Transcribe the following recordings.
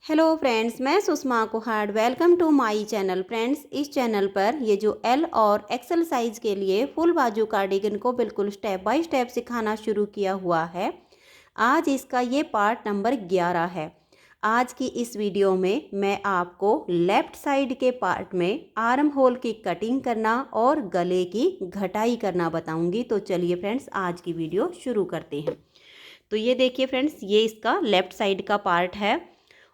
Hello friends, मैं Sushma Kuhad. Welcome to my channel. Friends, इस channel पर ये जो एल और एक्सल साइज़ के लिए फुल बाजू कार्डिगन को बिल्कुल स्टेप बाय स्टेप सिखाना शुरू किया हुआ है। आज इसका ये पार्ट नंबर 11 है। आज की इस वीडियो में मैं आपको लेफ़्ट साइड के पार्ट में आर्म होल की कटिंग करना और गले की घटाई करना बताऊंगी। तो चलिए फ्रेंड्स, आज की वीडियो शुरू करते हैं। तो ये देखिए फ्रेंड्स, ये इसका लेफ़्ट साइड का पार्ट है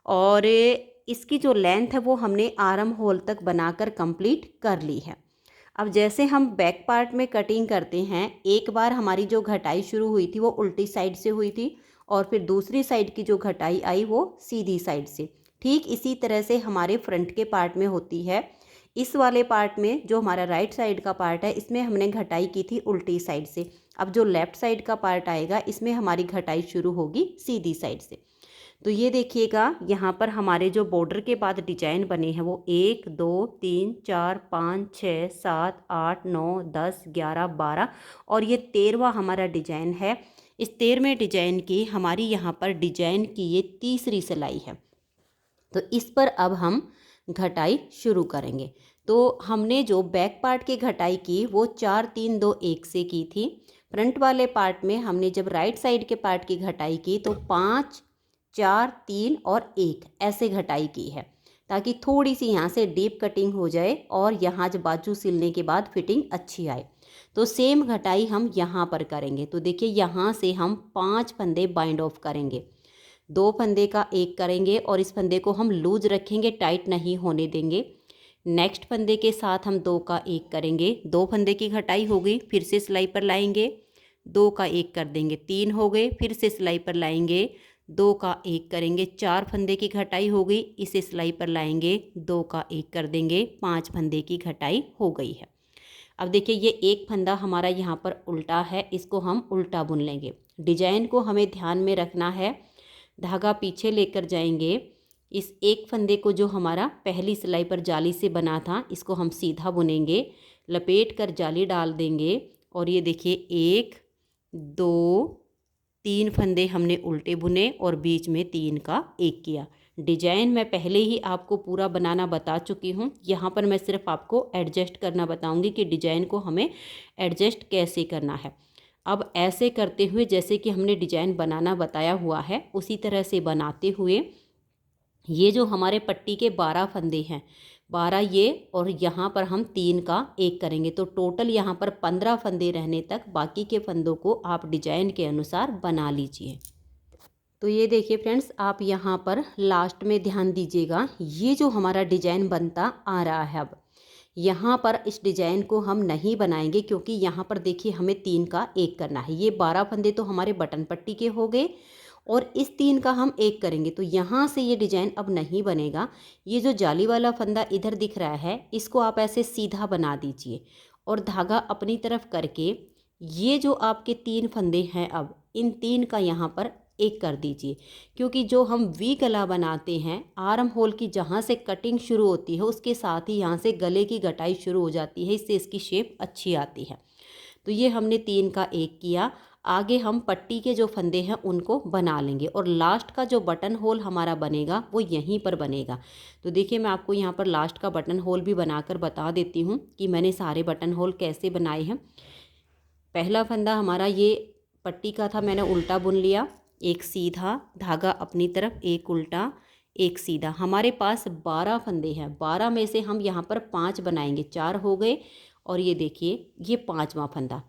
और इसकी जो लेंथ है वो हमने आर्म होल तक बनाकर कंप्लीट कर ली है। अब जैसे हम बैक पार्ट में कटिंग करते हैं, एक बार हमारी जो घटाई शुरू हुई थी वो उल्टी साइड से हुई थी और फिर दूसरी साइड की जो घटाई आई वो सीधी साइड से। ठीक इसी तरह से हमारे फ्रंट के पार्ट में होती है। इस वाले पार्ट में जो हमारा राइट साइड का पार्ट है, इसमें हमने घटाई की थी उल्टी साइड से। अब जो लेफ़्ट साइड का पार्ट आएगा, इसमें हमारी घटाई शुरू होगी सीधी साइड से। तो ये देखिएगा, यहाँ पर हमारे जो बॉर्डर के बाद डिजाइन बने हैं वो 1 2 3 4 5 6 7 8 9 10 11 12 और ये 13वां हमारा डिजाइन है। इस 13वें डिजाइन की हमारी यहाँ पर डिजाइन की ये तीसरी सिलाई है। तो इस पर अब हम घटाई शुरू करेंगे। तो हमने जो बैक पार्ट की घटाई की वो 4 3 2 1 से की थी। फ्रंट वाले पार्ट में हमने जब राइट साइड के पार्ट की घटाई की तो 5 4 3 और 1 ऐसे घटाई की है, ताकि थोड़ी सी यहाँ से डीप कटिंग हो जाए और यहाँ जब बाजू सिलने के बाद फिटिंग अच्छी आए। तो सेम घटाई हम यहाँ पर करेंगे। तो देखिए, यहाँ से हम 5 फंदे बाइंड ऑफ करेंगे। 2 फंदे का एक करेंगे और इस फंदे को हम लूज रखेंगे, टाइट नहीं होने देंगे। नेक्स्ट फंदे के साथ हम 2 का एक करेंगे। 2 फंदे की घटाई हो गई, फिर से सिलाई पर लाएंगे, 2 का एक कर देंगे, 3 हो गए, फिर से सिलाई पर लाएंगे, 2 का एक करेंगे, 4 फंदे की घटाई हो गई, इसे सिलाई पर लाएंगे, 2 का एक कर देंगे, 5 फंदे की घटाई हो गई है। अब देखिए, ये एक फंदा हमारा यहाँ पर उल्टा है, इसको हम उल्टा बुन लेंगे। डिजाइन को हमें ध्यान में रखना है। धागा पीछे लेकर जाएंगे। इस एक फंदे को जो हमारा पहली सिलाई पर जाली से बना था, इसको हम सीधा बुनेंगे, लपेट कर जाली डाल देंगे और ये देखिए 1 2 3 फंदे हमने उल्टे बुने और बीच में 3 का एक किया। डिजाइन मैं पहले ही आपको पूरा बनाना बता चुकी हूँ। यहाँ पर मैं सिर्फ आपको एडजस्ट करना बताऊँगी कि डिजाइन को हमें एडजस्ट कैसे करना है। अब ऐसे करते हुए, जैसे कि हमने डिजाइन बनाना बताया हुआ है, उसी तरह से बनाते हुए ये जो हमारे पट्टी के 12 फंदे हैं, 12 ये और यहाँ पर हम 3 का एक करेंगे। तो टोटल यहाँ पर 15 फंदे रहने तक बाकी के फंदों को आप डिजाइन के अनुसार बना लीजिए। तो ये देखिए फ्रेंड्स, आप यहाँ पर लास्ट में ध्यान दीजिएगा, ये जो हमारा डिजाइन बनता आ रहा है, अब यहाँ पर इस डिजाइन को हम नहीं बनाएंगे क्योंकि यहाँ पर देखिए हमें 3 का एक करना है। ये 12 फंदे तो हमारे बटन पट्टी के हो गए और इस 3 का हम एक करेंगे, तो यहाँ से ये डिजाइन अब नहीं बनेगा। ये जो जाली वाला फंदा इधर दिख रहा है, इसको आप ऐसे सीधा बना दीजिए और धागा अपनी तरफ करके ये जो आपके 3 फंदे हैं, अब इन 3 का यहाँ पर एक कर दीजिए। क्योंकि जो हम वी गला बनाते हैं, आर्म होल की जहाँ से कटिंग शुरू होती है उसके साथ ही यहाँ से गले की घटाई शुरू हो जाती है, इससे इसकी शेप अच्छी आती है। तो ये हमने 3 का एक किया। आगे हम पट्टी के जो फंदे हैं उनको बना लेंगे और लास्ट का जो बटन होल हमारा बनेगा वो यहीं पर बनेगा। तो देखिए, मैं आपको यहाँ पर लास्ट का बटन होल भी बनाकर बता देती हूँ कि मैंने सारे बटन होल कैसे बनाए हैं। पहला फंदा हमारा ये पट्टी का था, मैंने उल्टा बुन लिया, एक सीधा धागा अपनी तरफ, एक उल्टा, एक सीधा। हमारे पास 12 फंदे हैं, 12 में से हम यहाँ पर 5 बनाएंगे, 4 हो गए और ये देखिए ये 5वां फंदा।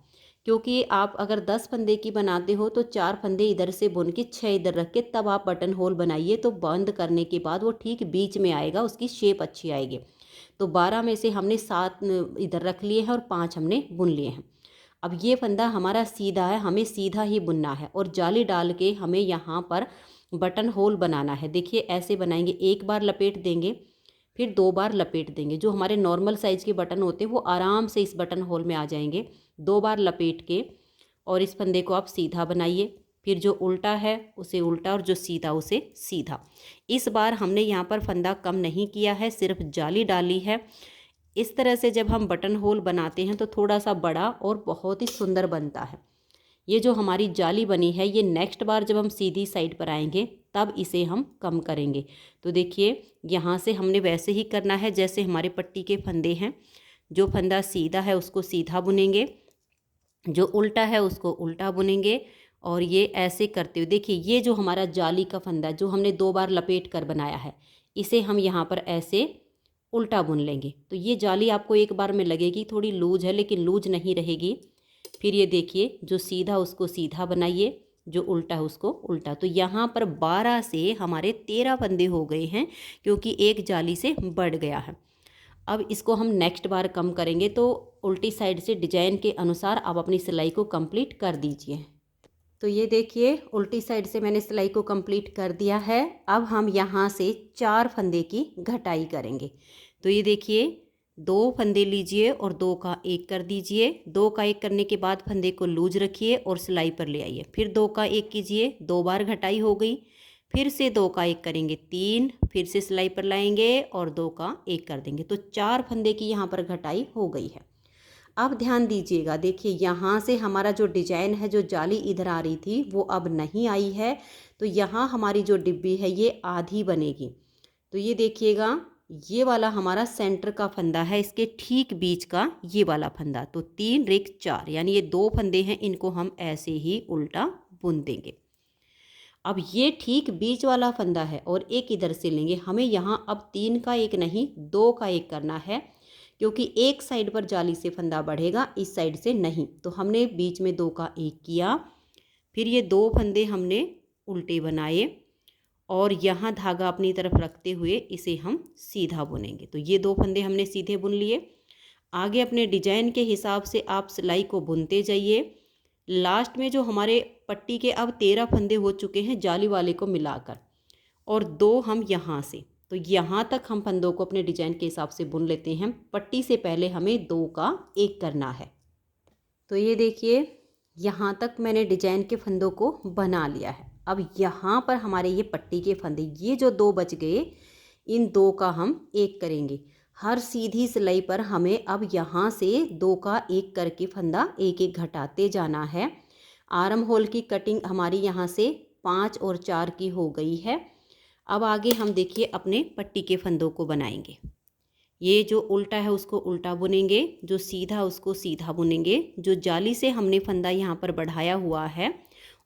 क्योंकि आप अगर 10 फंदे की बनाते हो तो 4 फंदे इधर से बुन के 6 इधर रख के तब आप बटन होल बनाइए, तो बंद करने के बाद वो ठीक बीच में आएगा, उसकी शेप अच्छी आएगी। तो 12 में से हमने 7 इधर रख लिए हैं और 5 हमने बुन लिए हैं। अब ये फंदा हमारा सीधा है, हमें सीधा ही बुनना है और जाली डाल के हमें यहाँ पर बटन होल बनाना है। देखिए ऐसे बनाएंगे, एक बार लपेट देंगे, फिर 2 बार लपेट देंगे। जो हमारे नॉर्मल साइज़ के बटन होते हैं वो आराम से इस बटन होल में आ जाएंगे। 2 बार लपेट के और इस फंदे को आप सीधा बनाइए, फिर जो उल्टा है उसे उल्टा और जो सीधा उसे सीधा। इस बार हमने यहाँ पर फंदा कम नहीं किया है, सिर्फ जाली डाली है। इस तरह से जब हम बटन होल बनाते हैं तो थोड़ा सा बड़ा और बहुत ही सुंदर बनता है। ये जो हमारी जाली बनी है, ये नेक्स्ट बार जब हम सीधी साइड पर आएंगे तब इसे हम कम करेंगे। तो देखिए यहाँ से हमने वैसे ही करना है जैसे हमारे पट्टी के फंदे हैं। जो फंदा सीधा है उसको सीधा बुनेंगे, जो उल्टा है उसको उल्टा बुनेंगे, और ये ऐसे करते हुए देखिए ये जो हमारा जाली का फंदा जो हमने 2 बार लपेट कर बनाया है, इसे हम यहाँ पर ऐसे उल्टा बुन लेंगे। तो ये जाली आपको एक बार में लगेगी थोड़ी लूज है, लेकिन लूज नहीं रहेगी। फिर ये देखिए जो सीधा उसको सीधा बनाइए, जो उल्टा है उसको उल्टा। तो यहाँ पर 12 से हमारे 13 फंदे हो गए हैं, क्योंकि एक जाली से बढ़ गया है। अब इसको हम नेक्स्ट बार कम करेंगे। तो उल्टी साइड से डिजाइन के अनुसार आप अपनी सिलाई को कंप्लीट कर दीजिए। तो ये देखिए उल्टी साइड से मैंने सिलाई को कंप्लीट कर दिया है। अब हम यहाँ से 4 फंदे की घटाई करेंगे। तो ये देखिए 2 फंदे लीजिए और 2 का 1 कर दीजिए। 2 का 1 करने के बाद फंदे को लूज रखिए और सिलाई पर ले आइए। फिर 2 का 1 कीजिए, 2 बार घटाई हो गई। फिर से 2 का 1 करेंगे 3, फिर से सिलाई पर लाएंगे और 2 का 1 कर देंगे। तो 4 फंदे की यहाँ पर घटाई हो गई है। अब ध्यान दीजिएगा, देखिए यहाँ से हमारा जो डिजाइन है, जो जाली इधर आ रही थी वो अब नहीं आई है। तो यहाँ हमारी जो डिब्बी है ये आधी बनेगी। तो ये देखिएगा ये वाला हमारा सेंटर का फंदा है, इसके ठीक बीच का ये वाला फंदा। तो 3 रिक 4 यानी ये 2 फंदे हैं, इनको हम ऐसे ही उल्टा बुन देंगे। अब ये ठीक बीच वाला फंदा है और एक इधर से लेंगे। हमें यहाँ अब 3 का 1 नहीं 2 का 1 करना है, क्योंकि एक साइड पर जाली से फंदा बढ़ेगा, इस साइड से नहीं। तो हमने बीच में 2 का 1 किया। फिर ये 2 फंदे हमने उल्टे बनाए और यहाँ धागा अपनी तरफ रखते हुए इसे हम सीधा बुनेंगे। तो ये 2 फंदे हमने सीधे बुन लिए। आगे अपने डिजाइन के हिसाब से आप सिलाई को बुनते जाइए। लास्ट में जो हमारे पट्टी के अब 13 फंदे हो चुके हैं जाली वाले को मिलाकर, और 2 हम यहाँ से। तो यहाँ तक हम फंदों को अपने डिजाइन के हिसाब से बुन लेते हैं। पट्टी से पहले हमें 2 का 1 करना है। तो ये देखिए यहाँ तक मैंने डिजाइन के फंदों को बना लिया है। अब यहाँ पर हमारे ये पट्टी के फंदे, ये जो 2 बच गए, इन 2 का हम 1 करेंगे। हर सीधी सिलाई पर हमें अब यहाँ से 2 का 1 करके फंदा एक एक घटाते जाना है। आर्म होल की कटिंग हमारी यहाँ से 5 और 4 की हो गई है। अब आगे हम देखिए अपने पट्टी के फंदों को बनाएंगे। ये जो उल्टा है उसको उल्टा बुनेंगे, जो सीधा उसको सीधा बुनेंगे। जो जाली से हमने फंदा यहाँ पर बढ़ाया हुआ है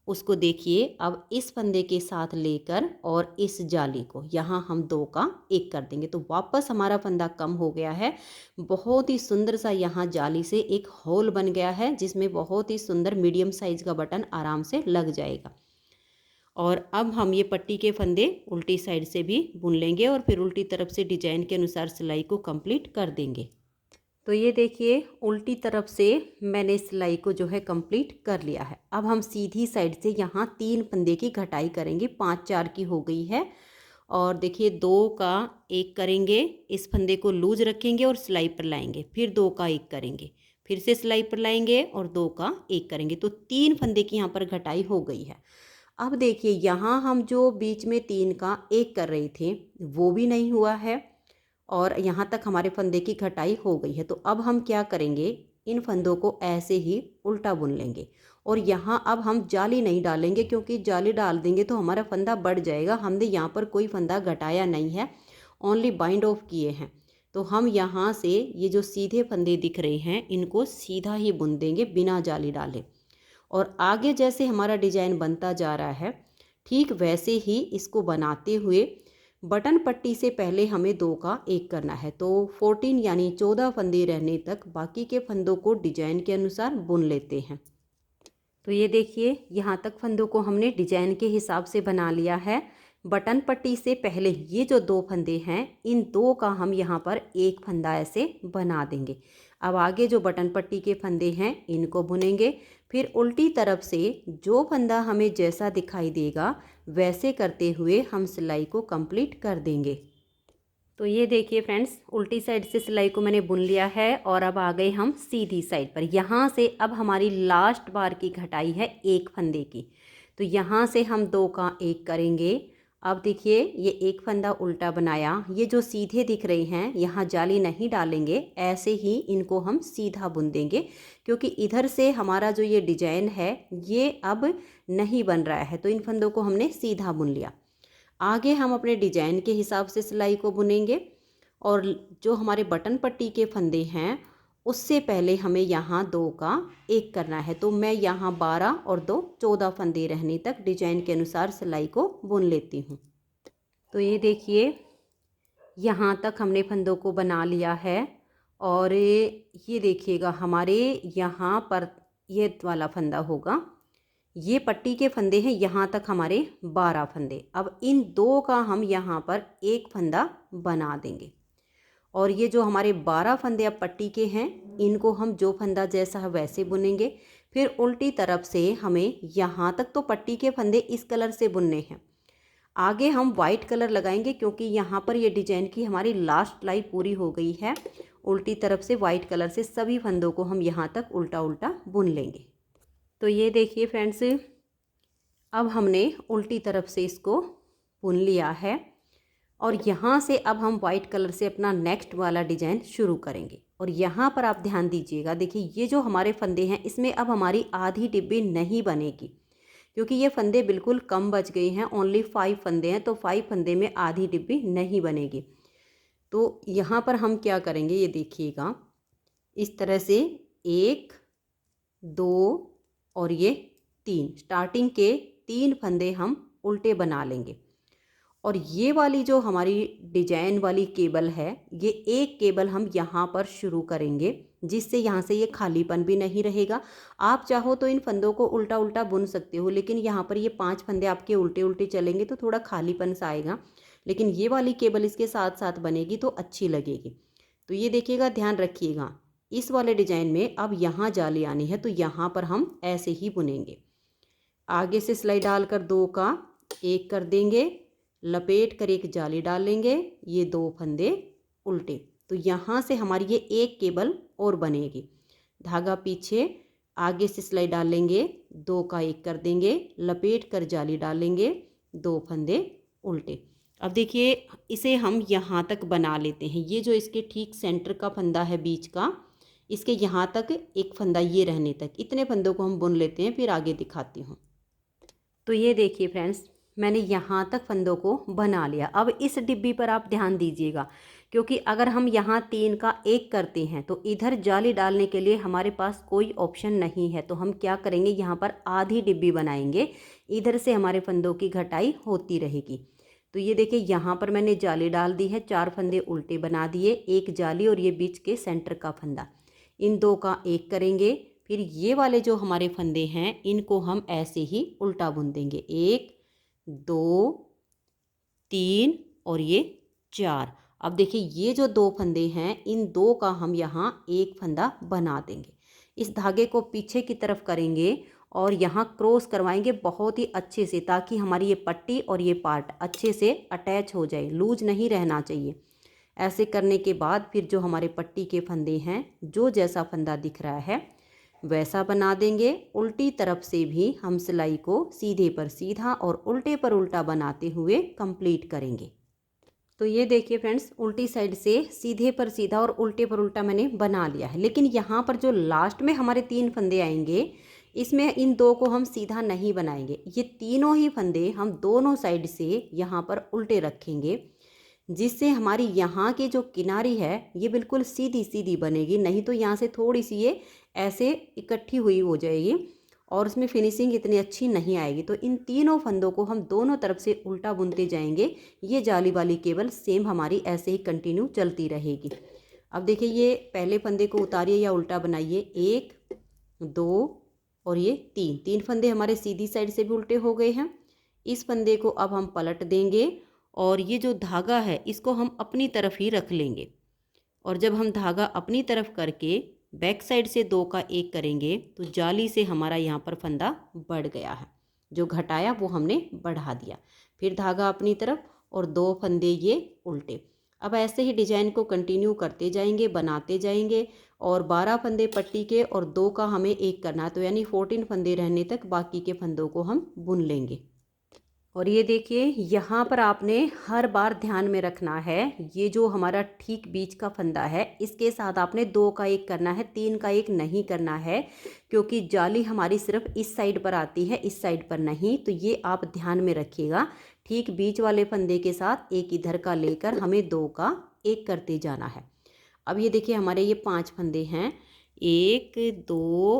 उसको देखिए अब इस फंदे के साथ लेकर और इस जाली को यहाँ हम 2 का 1 कर देंगे। तो वापस हमारा फंदा कम हो गया है। बहुत ही सुंदर सा यहाँ जाली से एक होल बन गया है, जिसमें बहुत ही सुंदर मीडियम साइज का बटन आराम से लग जाएगा। और अब हम ये पट्टी के फंदे उल्टी साइड से भी बुन लेंगे और फिर उल्टी तरफ से डिजाइन के अनुसार सिलाई को कंप्लीट कर देंगे। तो ये देखिए उल्टी तरफ से मैंने सिलाई को जो है कंप्लीट कर लिया है। अब हम सीधी साइड से यहाँ 3 फंदे की घटाई करेंगे। 5 4 की हो गई है। और देखिए 2 का 1 करेंगे, इस फंदे को लूज रखेंगे और सिलाई पर लाएंगे। फिर 2 का 1 करेंगे, फिर से सिलाई पर लाएंगे और 2 का 1 करेंगे। तो 3 फंदे की यहाँ पर घटाई हो गई है। अब देखिए यहाँ हम जो बीच में 3 का 1 कर रहे थे वो भी नहीं हुआ है और यहाँ तक हमारे फंदे की घटाई हो गई है। तो अब हम क्या करेंगे, इन फंदों को ऐसे ही उल्टा बुन लेंगे और यहाँ अब हम जाली नहीं डालेंगे, क्योंकि जाली डाल देंगे तो हमारा फंदा बढ़ जाएगा। हमने यहाँ पर कोई फंदा घटाया नहीं है, ओनली बाइंड ऑफ किए हैं। तो हम यहाँ से ये जो सीधे फंदे दिख रहे हैं इनको सीधा ही बुन देंगे बिना जाली डाले। और आगे जैसे हमारा डिजाइन बनता जा रहा है ठीक वैसे ही इसको बनाते हुए बटन पट्टी से पहले हमें 2 का 1 करना है। तो 14 यानी 14 फंदे रहने तक बाकी के फंदों को डिजाइन के अनुसार बुन लेते हैं। तो ये देखिए यहाँ तक फंदों को हमने डिजाइन के हिसाब से बना लिया है। बटन पट्टी से पहले ये जो 2 फंदे हैं इन 2 का हम यहाँ पर 1 फंदा ऐसे बना देंगे। अब आगे जो बटन पट्टी के फंदे हैं इनको बुनेंगे। फिर उल्टी तरफ से जो फंदा हमें जैसा दिखाई देगा वैसे करते हुए हम सिलाई को कंप्लीट कर देंगे। तो ये देखिए फ्रेंड्स उल्टी साइड से सिलाई को मैंने बुन लिया है और अब आ गए हम सीधी साइड पर। यहाँ से अब हमारी लास्ट बार की घटाई है 1 फंदे की। तो यहाँ से हम 2 का 1 करेंगे। अब देखिए ये 1 फंदा उल्टा बनाया, ये जो सीधे दिख रहे हैं यहाँ जाली नहीं डालेंगे, ऐसे ही इनको हम सीधा बुन देंगे, क्योंकि इधर से हमारा जो ये डिजाइन है ये अब नहीं बन रहा है। तो इन फंदों को हमने सीधा बुन लिया। आगे हम अपने डिजाइन के हिसाब से सिलाई को बुनेंगे और जो हमारे बटन पट्टी के फंदे हैं उससे पहले हमें यहाँ 2 का 1 करना है। तो मैं यहाँ 12 और 2 14 फंदे रहने तक डिजाइन के अनुसार सिलाई को बुन लेती हूँ। तो ये देखिए यहाँ तक हमने फंदों को बना लिया है और ये देखिएगा हमारे यहाँ पर ये वाला फंदा होगा, ये पट्टी के फंदे हैं, यहाँ तक हमारे 12 फंदे। अब इन 2 का हम यहाँ पर 1 फंदा बना देंगे और ये जो हमारे 12 फंदे अब पट्टी के हैं इनको हम जो फंदा जैसा है वैसे बुनेंगे। फिर उल्टी तरफ से हमें यहाँ तक तो पट्टी के फंदे इस कलर से बुनने हैं। आगे हम वाइट कलर लगाएंगे क्योंकि यहाँ पर ये डिजाइन की हमारी लास्ट सिलाई पूरी हो गई है। उल्टी तरफ से वाइट कलर से सभी फंदों को हम यहाँ तक उल्टा उल्टा बुन लेंगे। तो ये देखिए फ्रेंड्स, अब हमने उल्टी तरफ से इसको बुन लिया है और यहाँ से अब हम वाइट कलर से अपना नेक्स्ट वाला डिजाइन शुरू करेंगे। और यहाँ पर आप ध्यान दीजिएगा, देखिए ये जो हमारे फंदे हैं इसमें अब हमारी आधी डिब्बी नहीं बनेगी क्योंकि ये फंदे बिल्कुल कम बच गए हैं, ओनली 5 फंदे हैं, तो 5 फंदे में आधी डिब्बी नहीं बनेगी। तो यहाँ पर हम क्या करेंगे ये देखिएगा, इस तरह से 1 2 और ये 3 स्टार्टिंग के 3 फंदे हम उल्टे बना लेंगे। और ये वाली जो हमारी डिजाइन वाली केबल है ये एक केबल हम यहाँ पर शुरू करेंगे जिससे यहाँ से ये खालीपन भी नहीं रहेगा। आप चाहो तो इन फंदों को उल्टा उल्टा बुन सकते हो, लेकिन यहाँ पर ये 5 फंदे आपके उल्टे उल्टे चलेंगे तो थोड़ा खालीपन सा आएगा, लेकिन ये वाली केबल इसके साथ साथ बनेगी तो अच्छी लगेगी। तो ये देखिएगा, ध्यान रखिएगा, इस वाले डिजाइन में अब यहाँ जाली आनी है तो यहाँ पर हम ऐसे ही बुनेंगे। आगे से सिलाई डालकर 2 का 1 कर देंगे, लपेट कर एक जाली डाल लेंगे, ये 2 फंदे उल्टे। तो यहाँ से हमारी ये एक केबल और बनेगी। धागा पीछे, आगे से सिलाई डाल लेंगे, 2 का 1 कर देंगे, लपेट कर जाली डाल लेंगे, 2 फंदे उल्टे। अब देखिए इसे हम यहाँ तक बना लेते हैं। ये जो इसके ठीक सेंटर का फंदा है बीच का, इसके यहाँ तक एक फंदा ये रहने तक, इतने फंदों को हम बुन लेते हैं, फिर आगे दिखाती हूँ। तो ये देखिए फ्रेंड्स, मैंने यहाँ तक फंदों को बना लिया। अब इस डिब्बी पर आप ध्यान दीजिएगा क्योंकि अगर हम यहाँ 3 का 1 करते हैं तो इधर जाली डालने के लिए हमारे पास कोई ऑप्शन नहीं है। तो हम क्या करेंगे, यहाँ पर आधी डिब्बी बनाएंगे, इधर से हमारे फंदों की घटाई होती रहेगी। तो ये देखिए यहाँ पर मैंने जाली डाल दी है, 4 फंदे उल्टे बना दिए, 1 जाली और ये बीच के सेंटर का फंदा, इन 2 का 1 करेंगे। फिर ये वाले जो हमारे फंदे हैं इनको हम ऐसे ही उल्टा बुन देंगे, 1 2 3 और ये 4। अब देखिए ये जो 2 फंदे हैं इन 2 का हम यहाँ 1 फंदा बना देंगे। इस धागे को पीछे की तरफ करेंगे और यहाँ क्रॉस करवाएंगे बहुत ही अच्छे से, ताकि हमारी ये पट्टी और ये पार्ट अच्छे से अटैच हो जाए, लूज नहीं रहना चाहिए। ऐसे करने के बाद फिर जो हमारे पट्टी के फंदे हैं, जो जैसा फंदा दिख रहा है वैसा बना देंगे। उल्टी तरफ से भी हम सिलाई को सीधे पर सीधा और उल्टे पर उल्टा बनाते हुए कंप्लीट करेंगे। तो ये देखिए फ्रेंड्स, उल्टी साइड से सीधे पर सीधा और उल्टे पर उल्टा मैंने बना लिया है। लेकिन यहाँ पर जो लास्ट में हमारे 3 फंदे आएंगे, इसमें इन 2 को हम सीधा नहीं बनाएंगे, ये तीनों ही फंदे हम दोनों साइड से यहाँ पर उल्टे रखेंगे, जिससे हमारी यहाँ की जो किनारी है ये बिल्कुल सीधी सीधी बनेगी। नहीं तो यहाँ से थोड़ी सी ये ऐसे इकट्ठी हुई हो जाएगी और उसमें फिनिशिंग इतनी अच्छी नहीं आएगी। तो इन तीनों फंदों को हम दोनों तरफ से उल्टा बुनते जाएंगे। ये जाली वाली केबल सेम हमारी ऐसे ही कंटिन्यू चलती रहेगी। अब देखिए ये पहले फंदे को उतारिए या उल्टा बनाइए, 1 2 और ये 3 फंदे हमारे सीधी साइड से भी उल्टे हो गए हैं। इस फंदे को अब हम पलट देंगे और ये जो धागा है इसको हम अपनी तरफ ही रख लेंगे। और जब हम धागा अपनी तरफ करके बैक साइड से 2 का 1 करेंगे तो जाली से हमारा यहाँ पर फंदा बढ़ गया है, जो घटाया वो हमने बढ़ा दिया। फिर धागा अपनी तरफ और 2 फंदे ये उल्टे। अब ऐसे ही डिजाइन को कंटिन्यू करते जाएंगे, बनाते जाएंगे और 12 फंदे पट्टी के और 2 का हमें 1 करना है, तो यानी 14 फंदे रहने तक बाकी के फंदों को हम बुन लेंगे। और ये देखिए यहाँ पर आपने हर बार ध्यान में रखना है, ये जो हमारा ठीक बीच का फंदा है इसके साथ आपने 2 का 1 करना है, 3 का 1 नहीं करना है, क्योंकि जाली हमारी सिर्फ इस साइड पर आती है, इस साइड पर नहीं। तो ये आप ध्यान में रखिएगा। ठीक बीच वाले फंदे के साथ एक इधर का लेकर हमें 2 का एक करते जाना है। अब ये देखिए हमारे ये 5 फंदे हैं, 1 2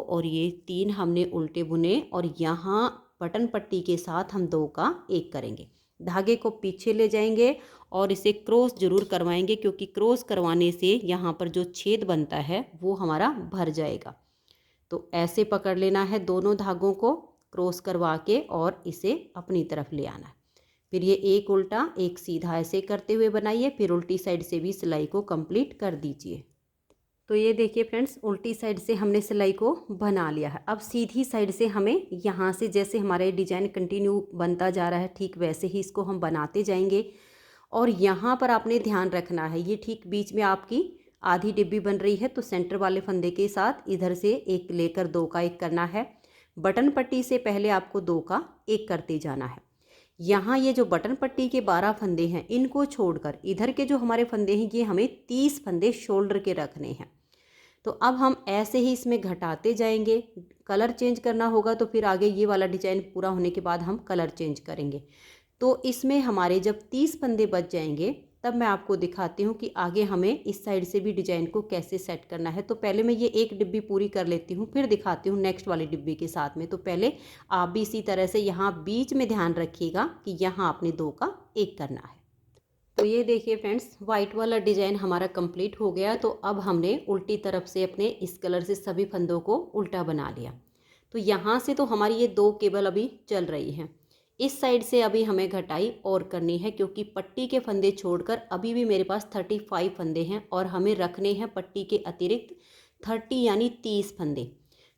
और ये 3 हमने उल्टे बुने और यहाँ बटन पट्टी के साथ हम 2 का एक करेंगे। धागे को पीछे ले जाएंगे और इसे क्रॉस जरूर करवाएंगे, क्योंकि क्रॉस करवाने से यहाँ पर जो छेद बनता है वो हमारा भर जाएगा। तो ऐसे पकड़ लेना है दोनों धागों को क्रॉस करवा के और इसे अपनी तरफ ले आना है। फिर ये एक उल्टा एक सीधा ऐसे करते हुए बनाइए, फिर उल्टी साइड से भी सिलाई को कंप्लीट कर दीजिए। तो ये देखिए फ्रेंड्स, उल्टी साइड से हमने सिलाई को बना लिया है। अब सीधी साइड से हमें यहाँ से जैसे हमारा डिज़ाइन कंटिन्यू बनता जा रहा है ठीक वैसे ही इसको हम बनाते जाएंगे। और यहाँ पर आपने ध्यान रखना है, ये ठीक बीच में आपकी आधी डिब्बी बन रही है, तो सेंटर वाले फंदे के साथ इधर से एक लेकर 2 का एक करना है। बटन पट्टी से पहले आपको 2 का एक करते जाना है। यहाँ ये जो बटन पट्टी के 12 फंदे हैं इनको छोड़कर इधर के जो हमारे फंदे हैं ये हमें 30 फंदे शोल्डर के रखने हैं। तो अब हम ऐसे ही इसमें घटाते जाएंगे। कलर चेंज करना होगा तो फिर आगे ये वाला डिजाइन पूरा होने के बाद हम कलर चेंज करेंगे। तो इसमें हमारे जब 30 फंदे बच जाएंगे तब मैं आपको दिखाती हूँ कि आगे हमें इस साइड से भी डिजाइन को कैसे सेट करना है। तो पहले मैं ये एक डिब्बी पूरी कर लेती हूँ, फिर दिखाती हूँ नेक्स्ट वाली डिब्बी के साथ में। तो पहले आप भी इसी तरह से यहाँ बीच में ध्यान रखिएगा कि यहाँ आपने 2 का एक करना है। तो ये देखिए फ्रेंड्स, वाइट वाला डिजाइन हमारा कंप्लीट हो गया। तो अब हमने उल्टी तरफ से अपने इस कलर से सभी फंदों को उल्टा बना लिया। तो यहाँ से तो हमारी ये 2 केबल अभी चल रही हैं। इस साइड से अभी हमें घटाई और करनी है, क्योंकि पट्टी के फंदे छोड़कर अभी भी मेरे पास 35 फंदे हैं और हमें रखने हैं पट्टी के अतिरिक्त 30 यानी 30 फंदे।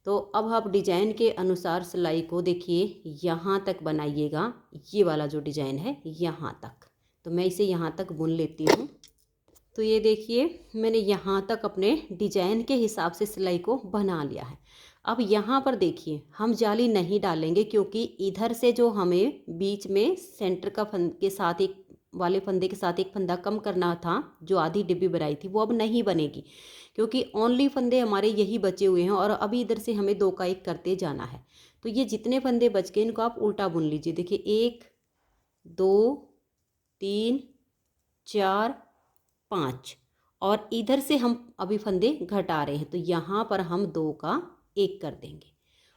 तो अब आप डिजाइन के अनुसार सिलाई को देखिए यहाँ तक बनाइएगा, ये वाला जो डिजाइन है यहाँ तक। तो मैं इसे यहाँ तक बुन लेती हूँ। तो ये देखिए मैंने यहाँ तक अपने डिजाइन के हिसाब से सिलाई को बना लिया है। अब यहाँ पर देखिए हम जाली नहीं डालेंगे, क्योंकि इधर से जो हमें बीच में सेंटर का के साथ एक वाले फंदे के साथ एक फंदा कम करना था, जो आधी डिब्बी बनाई थी वो अब नहीं बनेगी, क्योंकि ओनली फंदे हमारे यही बचे हुए हैं और अभी इधर से हमें 2 का एक करते जाना है। तो ये जितने फंदे बच गए इनको आप उल्टा बुन लीजिए। देखिए 1 2 3 4 5 और इधर से हम अभी फंदे घटा रहे हैं, तो यहाँ पर हम 2 का एक कर देंगे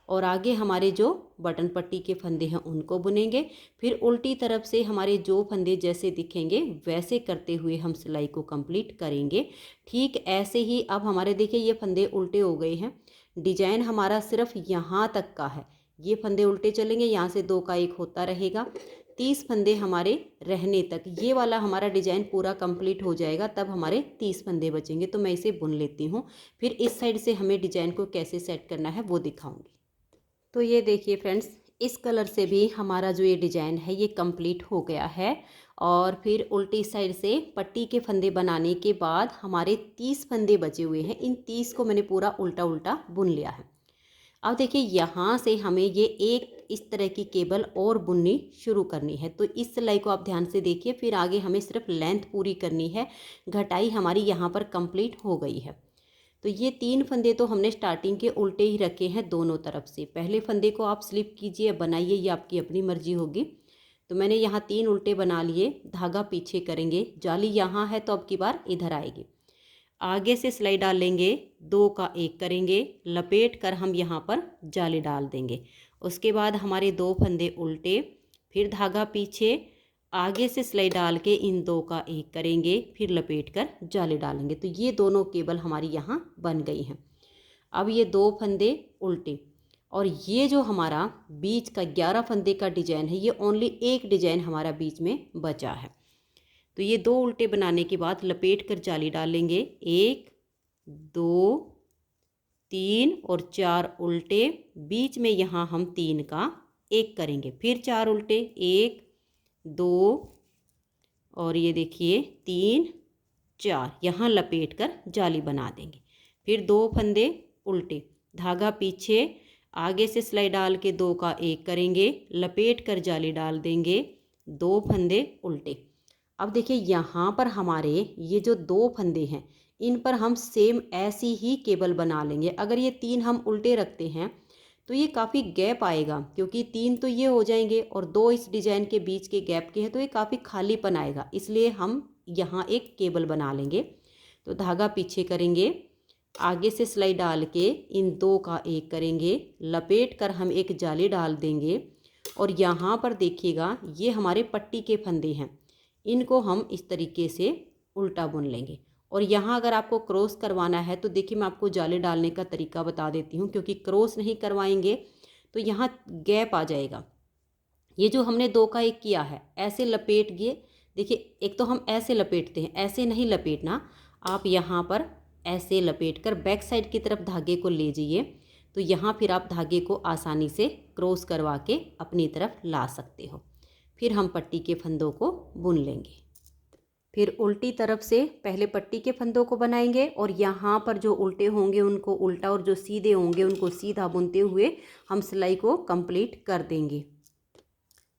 और आगे हमारे जो बटन पट्टी के फंदे हैं उनको बुनेंगे। फिर उल्टी तरफ से हमारे जो फंदे जैसे दिखेंगे वैसे करते हुए हम सिलाई को कंप्लीट करेंगे। ठीक ऐसे ही अब हमारे देखिए ये फंदे उल्टे हो गए हैं। डिजाइन हमारा सिर्फ यहाँ तक का है, ये फंदे उल्टे चलेंगे, यहाँ से 2 का एक होता रहेगा। 30 फंदे हमारे रहने तक ये वाला हमारा डिजाइन पूरा कंप्लीट हो जाएगा, तब हमारे 30 फंदे बचेंगे। तो मैं इसे बुन लेती हूँ, फिर इस साइड से हमें डिजाइन को कैसे सेट करना है वो दिखाऊंगी। तो ये देखिए फ्रेंड्स, इस कलर से भी हमारा जो ये डिजाइन है ये कंप्लीट हो गया है। और फिर उल्टी साइड से पट्टी के फंदे बनाने के बाद हमारे 30 फंदे बचे हुए हैं, इन 30 को मैंने पूरा उल्टा उल्टा बुन लिया है। अब देखिए यहाँ से हमें ये एक इस तरह की केबल और बुननी शुरू करनी है। तो इस सिलाई को आप ध्यान से देखिए, फिर आगे हमें सिर्फ लेंथ पूरी करनी है। घटाई हमारी यहाँ पर कंप्लीट हो गई है। तो ये 3 फंदे तो हमने स्टार्टिंग के उल्टे ही रखे हैं दोनों तरफ से। पहले फंदे को आप स्लिप कीजिए, बनाइए, ये आपकी अपनी मर्जी होगी। तो मैंने यहाँ 3 उल्टे बना लिए, धागा पीछे करेंगे, जाली यहाँ है तो अब की बार इधर आएगी। आगे से सिलाई डाल लेंगे, 2 का एक करेंगे, लपेट कर हम यहाँ पर जाली डाल देंगे। उसके बाद हमारे 2 फंदे उल्टे, फिर धागा पीछे, आगे से सिलाई डाल के इन 2 का एक करेंगे, फिर लपेट कर जाली डालेंगे। तो ये दोनों केबल हमारी यहाँ बन गई हैं। अब ये 2 फंदे उल्टे और ये जो हमारा बीच का 11 फंदे का डिजाइन है, ये ओनली एक डिजाइन हमारा बीच में बचा है। तो ये 2 उल्टे बनाने के बाद लपेट कर जाली डालेंगे, 1 2 3 और 4 उल्टे, बीच में यहाँ हम 3 का एक करेंगे, फिर 4 उल्टे, 1 2 और ये देखिए 3 4, यहाँ लपेट कर जाली बना देंगे। फिर 2 फंदे उल्टे, धागा पीछे, आगे से सिलाई डाल के 2 का एक करेंगे, लपेट कर जाली डाल देंगे, 2 फंदे उल्टे। अब देखिए यहाँ पर हमारे ये जो 2 फंदे हैं इन पर हम सेम ऐसी ही केबल बना लेंगे। अगर ये 3 हम उल्टे रखते हैं तो ये काफ़ी गैप आएगा, क्योंकि 3 तो ये हो जाएंगे और 2 इस डिजाइन के बीच के गैप के हैं, तो ये काफ़ी खालीपन आएगा। इसलिए हम यहाँ एक केबल बना लेंगे। तो धागा पीछे करेंगे, आगे से सिलाई डाल के इन 2 का एक करेंगे, लपेट कर हम एक जाली डाल देंगे और यहाँ पर देखिएगा ये हमारे पट्टी के फंदे हैं, इनको हम इस तरीके से उल्टा बुन लेंगे। और यहाँ अगर आपको क्रॉस करवाना है तो देखिए मैं आपको जाली डालने का तरीका बता देती हूँ, क्योंकि क्रॉस नहीं करवाएंगे तो यहाँ गैप आ जाएगा। ये जो हमने 2 का एक किया है, ऐसे लपेट गए, देखिए एक तो हम ऐसे लपेटते हैं, ऐसे नहीं लपेटना, आप यहाँ पर ऐसे लपेट कर बैक साइड की तरफ धागे को ले जाइए, तो यहाँ फिर आप धागे को आसानी से क्रॉस करवा के अपनी तरफ ला सकते हो। फिर हम पट्टी के फंदों को बुन लेंगे। फिर उल्टी तरफ से पहले पट्टी के फंदों को बनाएंगे और यहाँ पर जो उल्टे होंगे उनको उल्टा और जो सीधे होंगे उनको सीधा बुनते हुए हम सिलाई को कंप्लीट कर देंगे।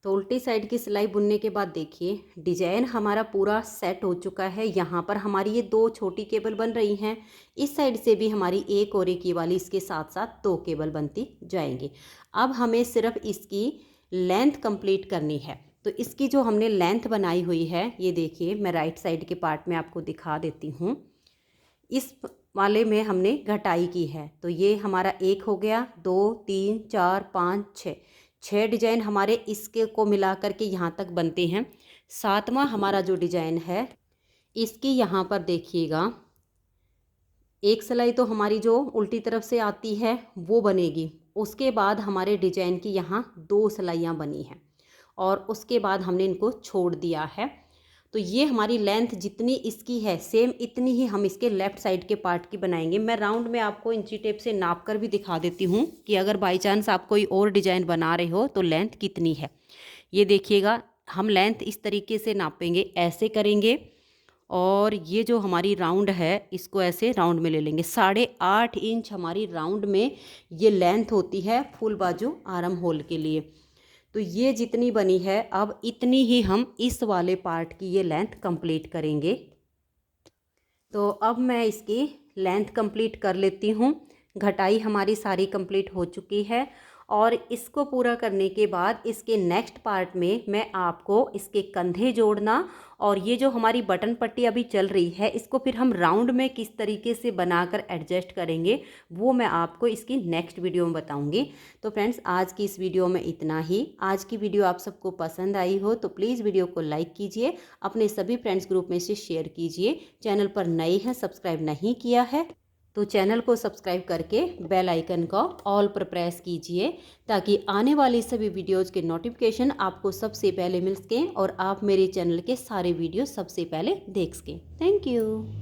तो उल्टी साइड की सिलाई बुनने के बाद देखिए डिजाइन हमारा पूरा सेट हो चुका है। यहाँ पर हमारी ये 2 छोटी केबल बन रही हैं, इस साइड से भी हमारी एक और एक ये वाली इसके साथ साथ 2 केबल बनती जाएंगी। अब हमें सिर्फ इसकी लेंथ कंप्लीट करनी है। तो इसकी जो हमने लेंथ बनाई हुई है, ये देखिए मैं राइट साइड के पार्ट में आपको दिखा देती हूँ। इस वाले में हमने घटाई की है, तो ये हमारा 1 हो गया, 2 3 4 5 6 डिजाइन हमारे इसके को मिला करके यहाँ तक बनते हैं। 7वां हमारा जो डिजाइन है इसकी यहाँ पर देखिएगा एक सिलाई तो हमारी जो उल्टी तरफ से आती है वो बनेगी, उसके बाद हमारे डिजाइन की यहाँ 2 सिलाइयाँ बनी हैं और उसके बाद हमने इनको छोड़ दिया है। तो ये हमारी लेंथ जितनी इसकी है सेम इतनी ही हम इसके लेफ़्ट साइड के पार्ट की बनाएंगे। मैं राउंड में आपको इंची टेप से नाप कर भी दिखा देती हूँ कि अगर बाई चांस आप कोई और डिज़ाइन बना रहे हो तो लेंथ कितनी है। ये देखिएगा हम लेंथ इस तरीके से नापेंगे, ऐसे करेंगे और ये जो हमारी राउंड है इसको ऐसे राउंड में ले लेंगे। 8.5 इंच हमारी राउंड में ये लेंथ होती है फुल बाजू आर्म होल के लिए। तो ये जितनी बनी है अब इतनी ही हम इस वाले पार्ट की ये लेंथ कंप्लीट करेंगे। तो अब मैं इसकी लेंथ कंप्लीट कर लेती हूँ। घटाई हमारी सारी कंप्लीट हो चुकी है और इसको पूरा करने के बाद इसके नेक्स्ट पार्ट में मैं आपको इसके कंधे जोड़ना और ये जो हमारी बटन पट्टी अभी चल रही है इसको फिर हम राउंड में किस तरीके से बनाकर एडजस्ट करेंगे वो मैं आपको इसकी नेक्स्ट वीडियो में बताऊंगी। तो फ्रेंड्स आज की इस वीडियो में इतना ही। आज की वीडियो आप सबको पसंद आई हो तो प्लीज़ वीडियो को लाइक कीजिए, अपने सभी फ्रेंड्स ग्रुप में से शेयर कीजिए। चैनल पर नए हैं, सब्सक्राइब नहीं किया है तो चैनल को सब्सक्राइब करके बेल आइकन को ऑल पर प्रेस कीजिए ताकि आने वाली सभी वीडियोज़ के नोटिफिकेशन आपको सबसे पहले मिल सकें और आप मेरे चैनल के सारे वीडियो सबसे पहले देख सकें। Thank you.